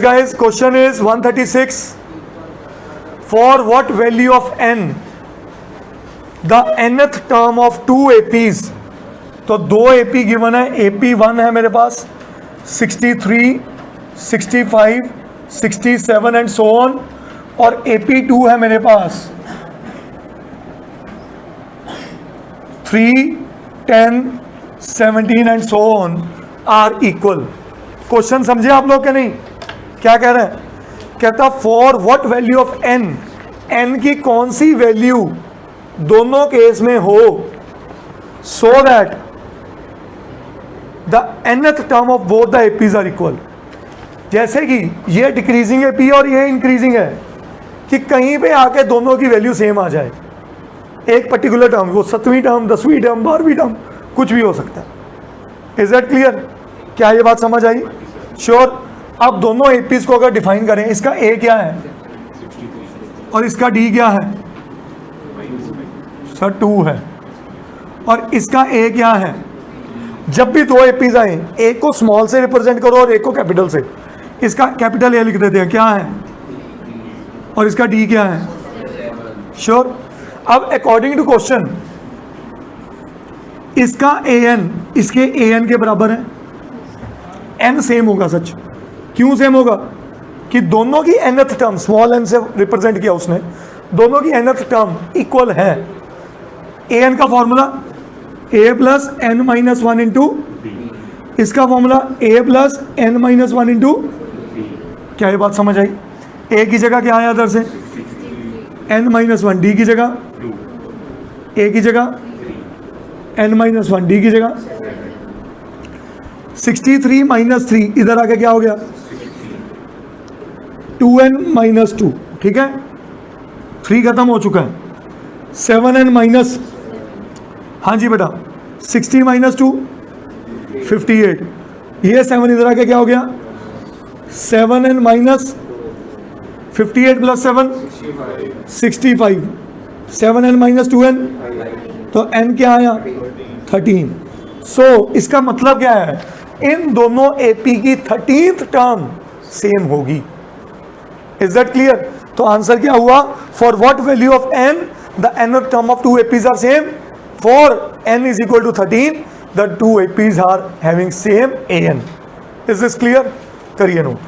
guys, question is 136. For what value of n the nth term of 2 APs, तो 2 AP given है, AP1 है मेरे पास 63, 65, 67 and so on, और AP2 है मेरे पास 3, 10, 17 and so on are equal. Question समझे आप लोग क्या नहीं? क्या कह रहे हैं? कहता for what value of n, n की कौन सी वैल्यू दोनों केस में हो, so that the nth term of both the APs are equal. जैसे कि ये डिक्रीजिंग एपी और ये इंक्रीजिंग है, कि कहीं पे आके दोनों की वैल्यू सेम आ जाए, एक पर्टिकुलर टर्म, वो 7वीं टर्म, 10वीं टर्म, 12वीं टर्म, कुछ भी हो सकता है। Is that clear? क्या ये बात समझ आई? श्योर। अब दोनों एपीज को अगर डिफाइन करें, इसका ए क्या है और इसका डी क्या है? सर 2 है, और इसका ए क्या है? जब भी दो एपीज आए, ए को स्मॉल से रिप्रेजेंट करो और ए को कैपिटल से। इसका कैपिटल ए लिख देते हैं, क्या है, और इसका डी क्या है? श्योर। अब अकॉर्डिंग टू क्वेश्चन इसका ए एन इसके ए एन के बराबर है, एन सेम होगा। सच क्यों सेम होगा? कि दोनों की nth टर्म, स्मॉल एन से रिप्रेजेंट किया उसने, दोनों की nth टर्म इक्वल है। ए एन का फॉर्मूला ए प्लस एन माइनस 1 इंटू, इसका फॉर्मूला ए प्लस एन माइनस 1 इंटू। क्या ये बात समझ आई? ए की जगह क्या आया अदर से? एन माइनस 1, डी की जगह ए की जगह एन माइनस 1, डी की जगह 63 माइनस 3, इधर आके क्या हो गया? 2n माइनस 2, ठीक है, 3 खत्म हो चुका है। 7n माइनस, हाँ जी बेटा, 60 माइनस 2 58, ये 7 इधर आके क्या हो गया? 7n minus 58 plus 7 65, 7n minus 2n, तो n क्या आया? 13। सो इसका मतलब क्या है? इन दोनों एपी की 13th टर्म सेम होगी। Is that clear? तो आंसर क्या हुआ? For what value of n the nth term of 2 APs are same, for n is equal to 13 the 2 APs are having same an। Is this clear? करिए note.